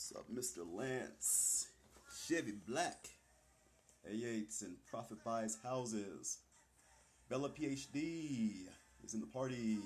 What's up, Mr. Lance? Chevy Black. A8s and Profit Buys Houses. Bella PhD is in the party.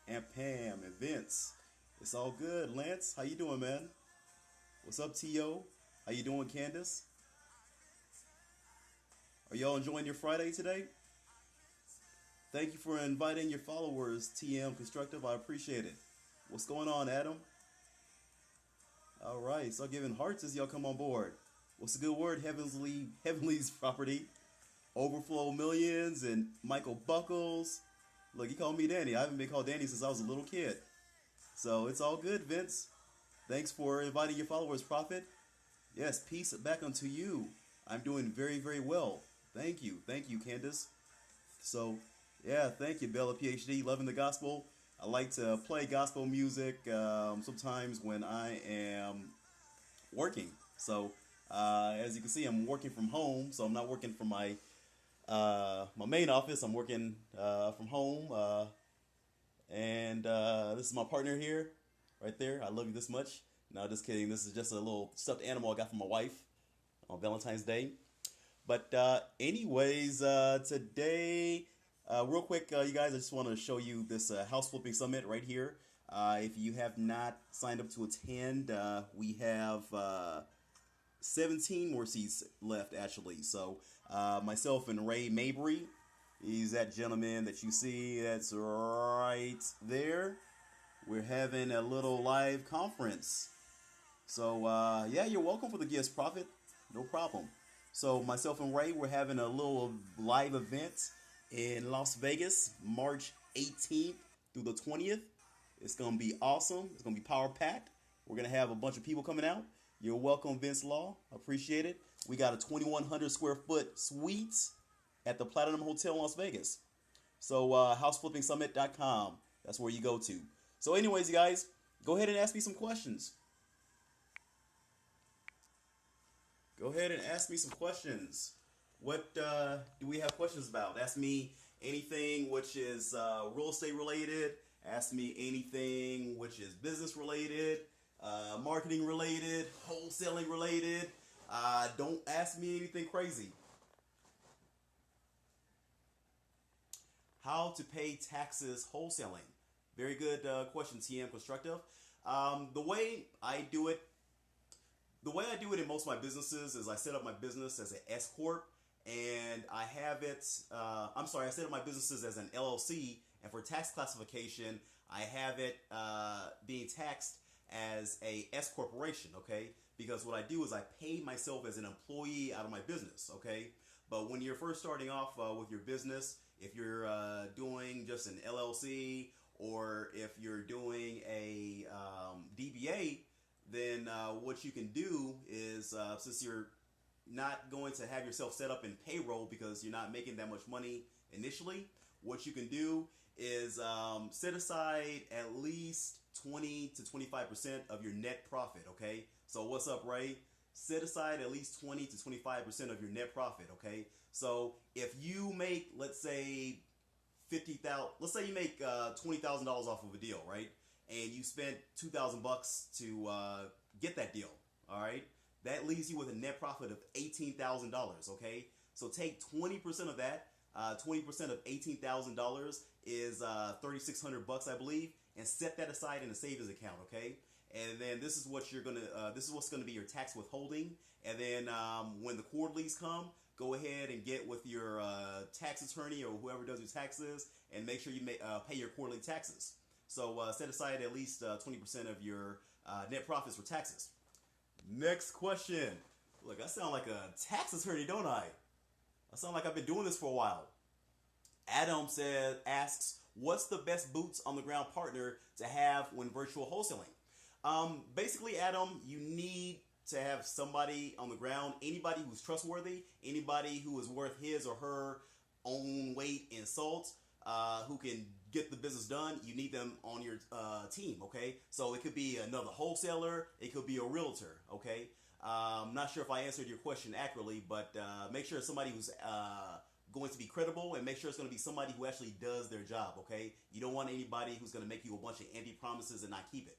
And Pam and Vince. It's all good. Lance, how you doing, man? What's up, T.O.? How you doing, Candace? Are y'all enjoying your Friday today? Thank you for inviting your followers, TM Constructive. I appreciate it. What's going on, Adam? All right, so giving hearts as y'all come on board. What's the good word? Heavenly's property. Overflow Millions and Michael Buckles. Look, he called me Danny. I haven't been called Danny since I was a little kid. So it's all good, Vince. Thanks for inviting your followers, Prophet. Yes, peace back unto you. I'm doing very, very well. Thank you. Thank you, Candace. So, yeah, thank you, Bella PhD. Loving the gospel. I like to play gospel music sometimes when I am working. So, as you can see, I'm working from home. So I'm not working from my main office. I'm working from home. And this is my partner here, right there. I love you this much. No, just kidding. This is just a little stuffed animal I got from my wife on Valentine's Day. But anyways, today, real quick, you guys, I just want to show you this house flipping summit right here. If you have not signed up to attend, we have 17 more seats left, actually. So myself and Ray Mabry, he's that gentleman that you see that's right there. We're having a little live conference. So yeah, you're welcome for the gifts, Prophet. No problem. So myself and Ray, we're having a little live event in Las Vegas, March 18th through the 20th. It's going to be awesome. It's going to be power-packed. We're going to have a bunch of people coming out. You're welcome, Vince Law. Appreciate it. We got a 2,100 square foot suite at the Platinum Hotel in Las Vegas. So houseflippingsummit.com. That's where you go to. So anyways, you guys, go ahead and ask me some questions. Go ahead and ask me some questions. What do we have questions about? Ask me anything which is real estate related. Ask me anything which is business related, marketing related, wholesaling related. Don't ask me anything crazy. How to pay taxes wholesaling? Very good question, TM Constructive. The way I do it in most of my businesses is I set up my business as an S corp, and I have it. I set up my businesses as an LLC, and for tax classification, I have it being taxed as a S corporation. Okay, because what I do is I pay myself as an employee out of my business. Okay, but when you're first starting off with your business, if you're doing just an LLC or if you're doing a DBA, then what you can do is, since you're not going to have yourself set up in payroll because you're not making that much money initially, what you can do is set aside at least 20 to 25% of your net profit, okay? So what's up, Ray? Set aside at least 20 to 25% of your net profit, okay? So if you make, let's say, let's say you make $20,000 off of a deal, right? And you spent $2,000 to get that deal, all right? That leaves you with a net profit of $18,000, okay? So take 20% of that. 20% of $18,000 is $3,600, I believe, and set that aside in a savings account, okay? And then this is what you're gonna. This is what's gonna be your tax withholding. And then when the quarterlies come, go ahead and get with your tax attorney or whoever does your taxes, and make sure you pay your quarterly taxes. So set aside at least 20% of your net profits for taxes. Next question. Look, I sound like a tax attorney, don't I? I sound like I've been doing this for a while. Adam asks, what's the best boots on the ground partner to have when virtual wholesaling? Basically, Adam, you need to have somebody on the ground, anybody who's trustworthy, anybody who is worth his or her own weight in salt, who can get the business done. You need them on your team, okay? So it could be another wholesaler, it could be a realtor, okay? I'm not sure if I answered your question accurately, but make sure it's somebody who's going to be credible, and make sure it's going to be somebody who actually does their job, okay? You don't want anybody who's going to make you a bunch of empty promises and not keep it.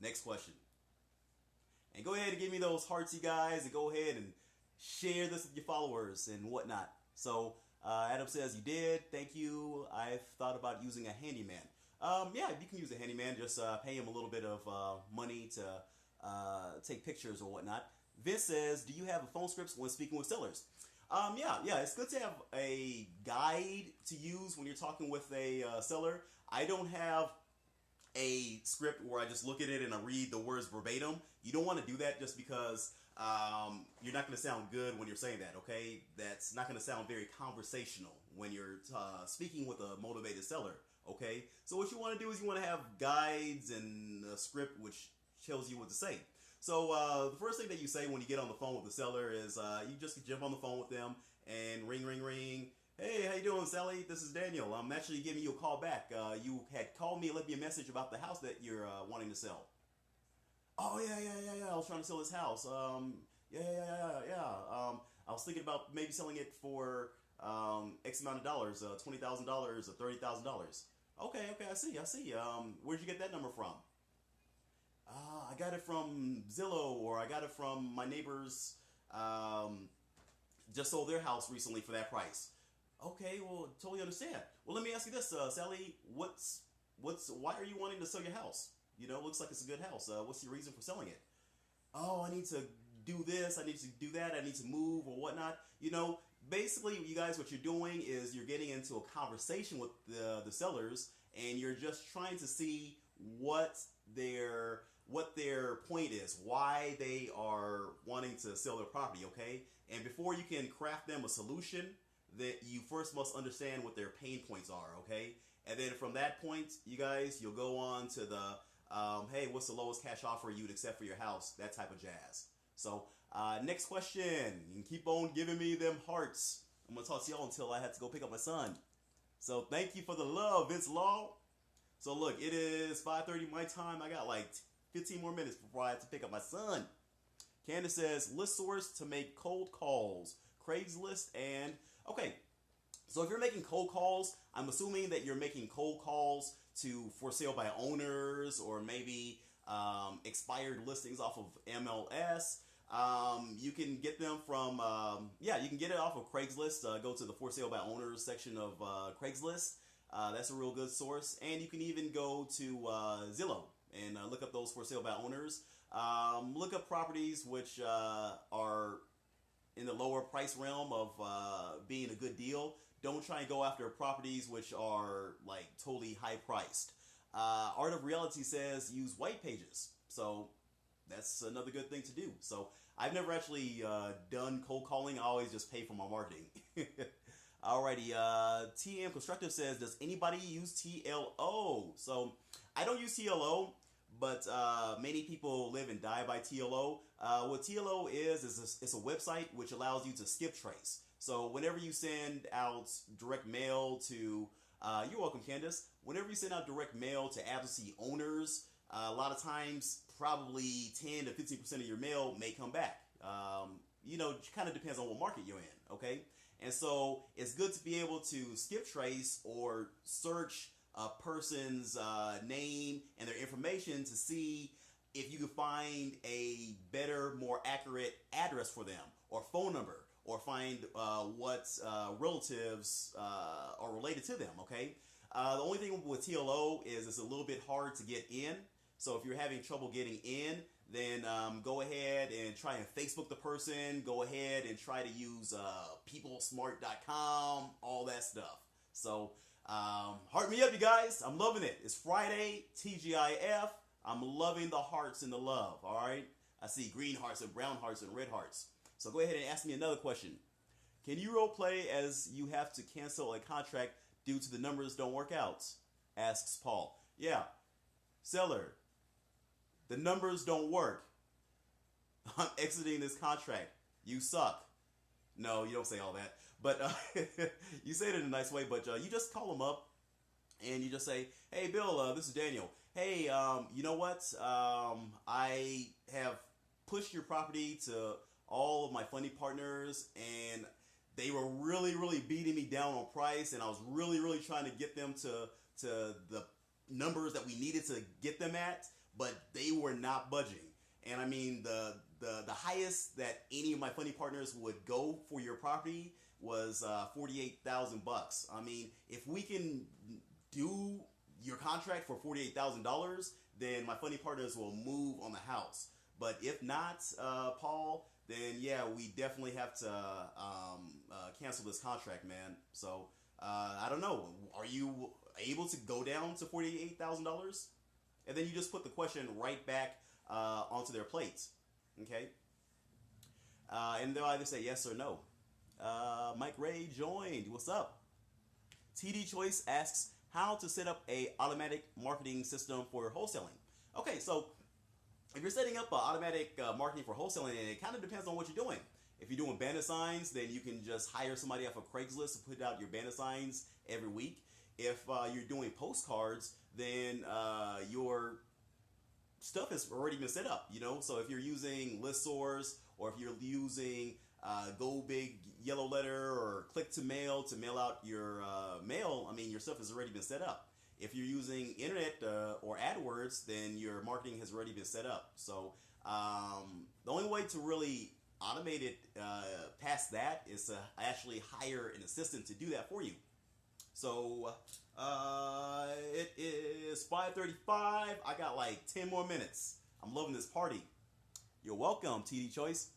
Next question. And go ahead and give me those hearts, you guys, and go ahead and share this with your followers and whatnot. So Adam says, you did. Thank you. I've thought about using a handyman. Yeah, you can use a handyman. Just pay him a little bit of money to take pictures or whatnot. Vince says, do you have a phone scripts when speaking with sellers? Yeah, it's good to have a guide to use when you're talking with a seller. I don't have a script where I just look at it and I read the words verbatim. You don't want to do that just because you're not going to sound good when you're saying that, okay? That's not going to sound very conversational when you're speaking with a motivated seller, okay? So what you want to do is you want to have guides and a script which tells you what to say. So the first thing that you say when you get on the phone with the seller is you just jump on the phone with them and ring, ring, ring. Hey, how you doing, Sally? This is Daniel. I'm actually giving you a call back. You had called me and left me a message about the house that you're wanting to sell. Oh, yeah. I was trying to sell this house. Yeah. I was thinking about maybe selling it for X amount of dollars, $20,000 or $30,000. Okay, I see. Where'd you get that number from? I got it from Zillow, or I got it from my neighbors. Just sold their house recently for that price. Okay, well, totally understand. Well, let me ask you this, Sally. Why are you wanting to sell your house? You know, it looks like it's a good house. What's your reason for selling it? Oh, I need to do this. I need to do that. I need to move or whatnot. You know, basically, you guys, what you're doing is you're getting into a conversation with the sellers, and you're just trying to see what their point is, why they are wanting to sell their property, okay? And before you can craft them a solution, that you first must understand what their pain points are, okay? And then from that point, you guys, you'll go on to the, hey, what's the lowest cash offer you'd accept for your house? That type of jazz. So, next question. You can keep on giving me them hearts. I'm going to talk to y'all until I have to go pick up my son. So, thank you for the love, Vince Law. So, look, it is 5:30 my time. I got like 15 more minutes before I have to pick up my son. Candace says, list source to make cold calls. Craigslist and... Okay, so if you're making cold calls, I'm assuming that you're making cold calls to for sale by owners or maybe expired listings off of MLS. You can get them from, you can get it off of Craigslist. Go to the for sale by owners section of Craigslist. That's a real good source. And you can even go to Zillow and look up those for sale by owners. Look up properties which are in the lower price realm of being a good deal. Don't try and go after properties which are like totally high priced. Art of Reality says use white pages. So that's another good thing to do. So I've never actually done cold calling. I always just pay for my marketing. Alrighty, TM Constructive says, does anybody use TLO? So I don't use TLO, but many people live and die by TLO. What TLO is it's a website which allows you to skip trace. So whenever you send out direct mail to, you're welcome, Candace. Whenever you send out direct mail to absentee owners, a lot of times, probably 10 to 15% of your mail may come back. You know, it kind of depends on what market you're in, okay? And so it's good to be able to skip trace or search a person's name and their information to see if you can find a better, more accurate address for them or phone number, or find what relatives are related to them, okay? The only thing with TLO is it's a little bit hard to get in. So if you're having trouble getting in, then go ahead and try and Facebook the person. Go ahead and try to use peoplesmart.com, all that stuff. So heart me up, you guys. I'm loving it. It's Friday, TGIF. I'm loving the hearts and the love, all right? I see green hearts and brown hearts and red hearts. So go ahead and ask me another question. Can you role play as you have to cancel a contract due to the numbers don't work out? Asks Paul. Yeah. Seller, the numbers don't work. I'm exiting this contract. You suck. No, you don't say all that. But you say it in a nice way, but you just call them up and you just say, hey, Bill, this is Daniel. Hey, you know what? I have pushed your property to all of my funding partners, and they were really, really beating me down on price, and I was really, really trying to get them to the numbers that we needed to get them at, but they were not budging. And I mean, the highest that any of my funny partners would go for your property was $48,000. I mean, if we can do your contract for $48,000, then my funny partners will move on the house. But if not, Paul, then yeah, we definitely have to cancel this contract, man. So I don't know. Are you able to go down to $48,000? And then you just put the question right back onto their plates, okay? And they'll either say yes or no. Mike Ray joined. What's up? TD Choice asks how to set up a automatic marketing system for wholesaling. Okay, so if you're setting up automatic marketing for wholesaling, and it kind of depends on what you're doing. If you're doing bandit signs, then you can just hire somebody off of Craigslist to put out your bandit signs every week. If you're doing postcards, then your stuff has already been set up, you know. So if you're using listsource, or if you're using Go Big Yellow Letter or Click to Mail out your mail, I mean, your stuff has already been set up. If you're using internet or AdWords, then your marketing has already been set up. So the only way to really automate it past that is to actually hire an assistant to do that for you. So it is 5:35. I got like 10 more minutes. I'm loving this party. You're welcome, TD Choice.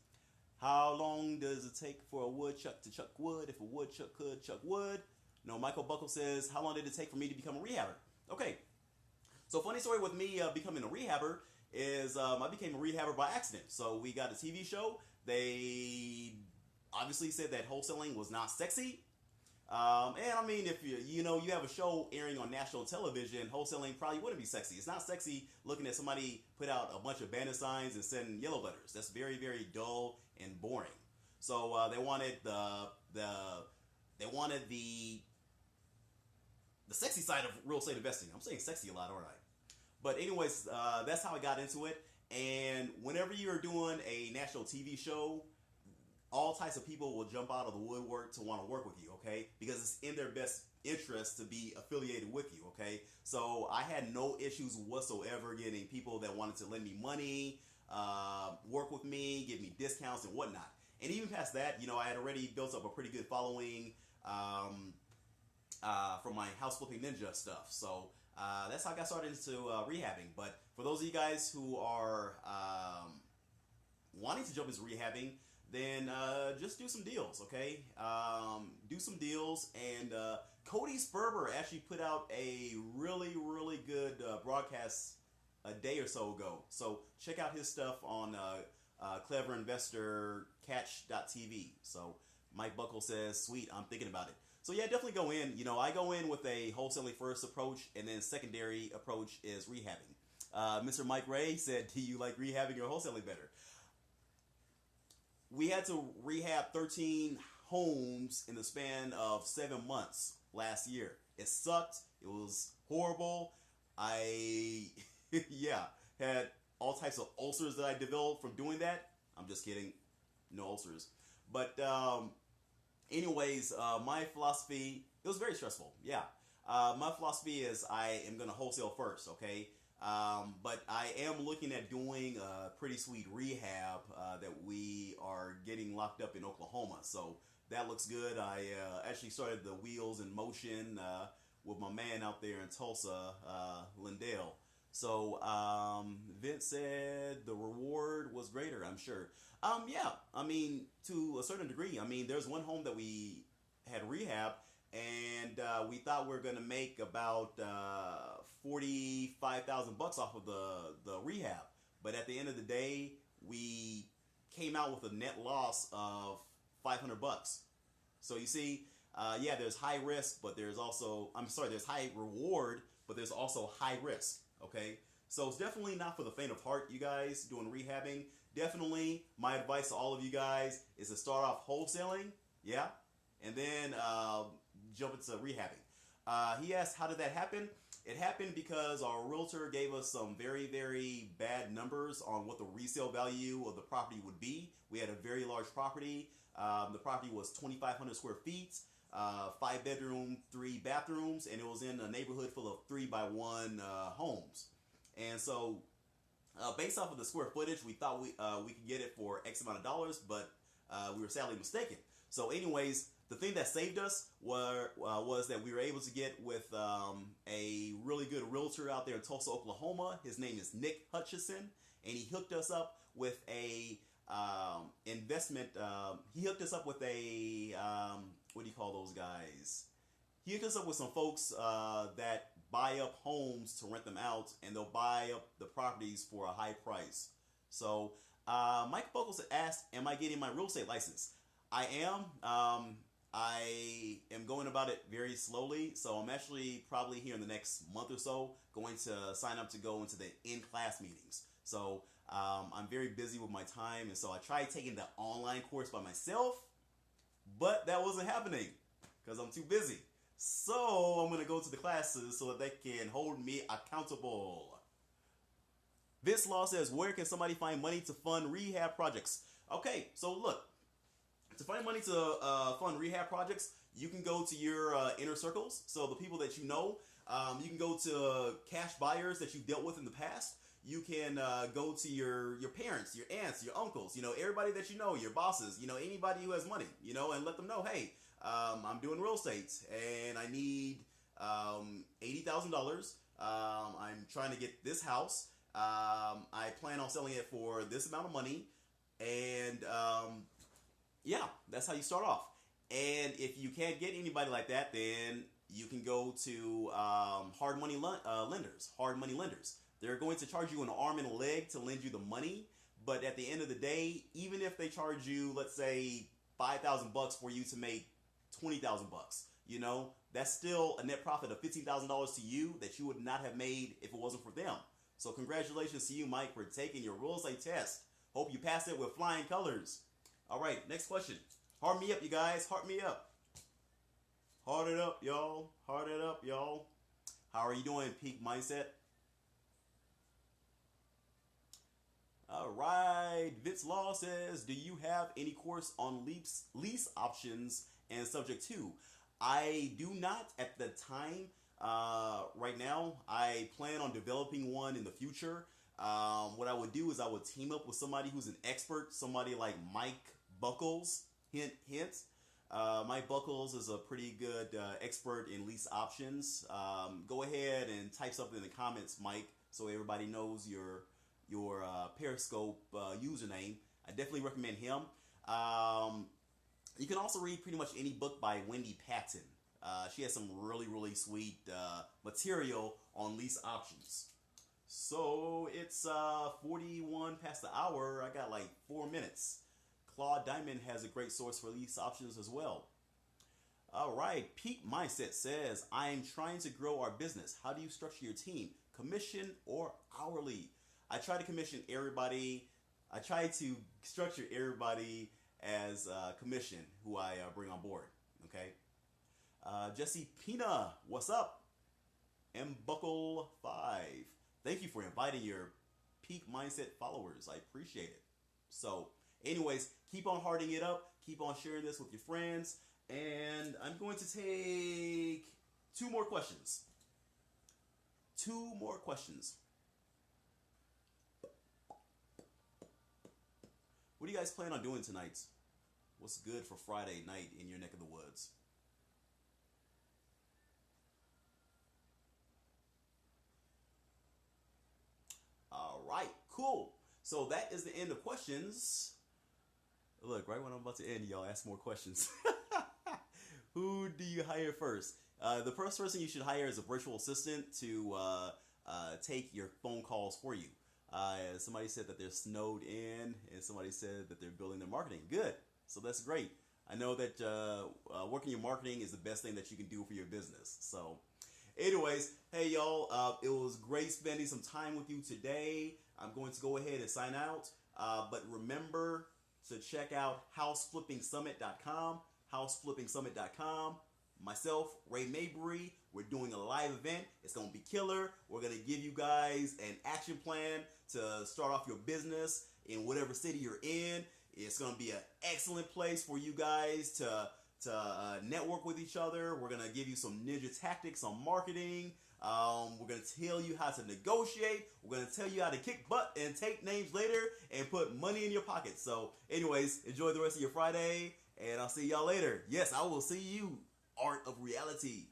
How long does it take for a woodchuck to chuck wood if a woodchuck could chuck wood? No, Michael Buckle says, how long did it take for me to become a rehabber? Okay, so funny story with me becoming a rehabber is I became a rehabber by accident. So we got a TV show. They obviously said that wholesaling was not sexy. And I mean, if you have a show airing on national television, wholesaling probably wouldn't be sexy. It's not sexy looking at somebody put out a bunch of bandit signs and send yellow letters. That's very, very dull and boring. So they wanted the sexy side of real estate investing. I'm saying sexy a lot, aren't I? But anyways, that's how I got into it. And whenever you're doing a national TV show, all types of people will jump out of the woodwork to want to work with you, okay? Because it's in their best interest to be affiliated with you, okay? So I had no issues whatsoever getting people that wanted to lend me money, work with me, give me discounts and whatnot. And even past that, I had already built up a pretty good following from my house flipping ninja stuff. So that's how I got started into rehabbing. But for those of you guys who are wanting to jump into rehabbing, then just do some deals, okay? Do some deals, and Cody Sperber actually put out a really, really good broadcast a day or so ago. So check out his stuff on cleverinvestorcatch.tv. So Mike Buckle says, sweet, I'm thinking about it. So yeah, definitely go in. I go in with a wholesaling first approach, and then secondary approach is rehabbing. Mr. Mike Ray said, do you like rehabbing or wholesaling better? We had to rehab 13 homes in the span of 7 months last year. It sucked. It was horrible. I, had all types of ulcers that I developed from doing that. I'm just kidding. No ulcers. But anyways, my philosophy, it was very stressful. Yeah. My philosophy is I am going to wholesale first, okay? But I am looking at doing a pretty sweet rehab that we are getting locked up in Oklahoma. So that looks good. I actually started the wheels in motion with my man out there in Tulsa, Lindale. So Vince said the reward was greater, I'm sure. Yeah, I mean, to a certain degree. I mean, there's one home that we had rehab, and we thought we were going to make about $45,000 off of the rehab. But at the end of the day, we came out with a net loss of $500. So you see, there's high risk, but there's also, there's high reward, but there's also high risk, okay? So it's definitely not for the faint of heart, you guys, doing rehabbing. Definitely, my advice to all of you guys is to start off wholesaling, yeah, and then jump into rehabbing. He asked, how did that happen? It happened because our realtor gave us some very, very bad numbers on what the resale value of the property would be. We had a very large property. The property was 2,500 square feet, 5 bedroom, 3 bathrooms, and it was in a neighborhood full of 3x1 homes. And so Based off of the square footage, we thought we could get it for X amount of dollars, but we were sadly mistaken. So, anyways, the thing that saved us was that we were able to get with a really good realtor out there in Tulsa, Oklahoma. His name is Nick Hutchison, and he hooked us up with a investment. He hooked us up with a what do you call those guys? He hooked us up with some folks that buy up homes to rent them out, and they'll buy up the properties for a high price. So Mike Buckles asked, am I getting my real estate license? I am. I am going about it very slowly, so I'm actually probably here in the next month or so going to sign up to go into the in-class meetings. So I'm very busy with my time, and so I tried taking the online course by myself, but that wasn't happening because I'm too busy. So I'm going to go to the classes so that they can hold me accountable. This law says, where can somebody find money to fund rehab projects? Okay, so look, to find money to fund rehab projects, you can go to your inner circles. So the people that you know, you can go to cash buyers that you've dealt with in the past. You can go to your parents, your aunts, your uncles, everybody that you know, your bosses, anybody who has money, and let them know, hey, I'm doing real estate and I need $80,000. I'm trying to get this house. I plan on selling it for this amount of money. And yeah, that's how you start off. And if you can't get anybody like that, then you can go to hard money lenders. They're going to charge you an arm and a leg to lend you the money. But at the end of the day, even if they charge you, let's say, $5,000 for you to make $20,000, that's still a net profit of $15,000 to you that you would not have made if it wasn't for them. So congratulations to you, Mike, for taking your real estate test. Hope you passed it with flying colors. All right, next question. Heart me up, you guys. Heart me up. Heart it up, y'all. Heart it up, y'all. How are you doing, Peak Mindset? All right. Vince Law says, do you have any course on lease options and subject to? I do not at the time. Right now, I plan on developing one in the future. What I would do is I would team up with somebody who's an expert, somebody like Mike Buckles. Hint. Mike Buckles is a pretty good expert in lease options. Go ahead and type something in the comments, Mike, so everybody knows your Periscope username. I definitely recommend him. You can also read pretty much any book by Wendy Patton. She has some really, really sweet material on lease options. So it's 41 past the hour. I got like 4 minutes. Claude Diamond has a great source for lease options as well. All right. Peak Mindset says, I am trying to grow our business. How do you structure your team? Commission or hourly? I try to commission everybody. I try to structure everybody as commission who I bring on board. Okay. Jesse Pina, what's up? M Buckle 5. Thank you for inviting your Peak Mindset followers. I appreciate it. So, anyways, keep on hearting it up. Keep on sharing this with your friends. And I'm going to take 2 more questions. 2 more questions. What do you guys plan on doing tonight? What's good for Friday night in your neck of the woods? All right, cool. So that is the end of questions. Look, right when I'm about to end, y'all ask more questions. Who do you hire first? The first person you should hire is a virtual assistant to take your phone calls for you. Somebody said that they're snowed in, and somebody said that they're building their marketing. Good. So that's great. I know that working your marketing is the best thing that you can do for your business. So anyways, hey, y'all, it was great spending some time with you today. I'm going to go ahead and sign out. But remember to check out houseflippingsummit.com, houseflippingsummit.com. Myself, Ray Mabry, we're doing a live event. It's going to be killer. We're going to give you guys an action plan to start off your business in whatever city you're in. It's going to be an excellent place for you guys to network with each other. We're going to give you some ninja tactics on marketing. We're going to tell you how to negotiate. We're going to tell you how to kick butt and take names later and put money in your pocket. So anyways, enjoy the rest of your Friday, and I'll see y'all later. Yes, I will see you, Art of Reality.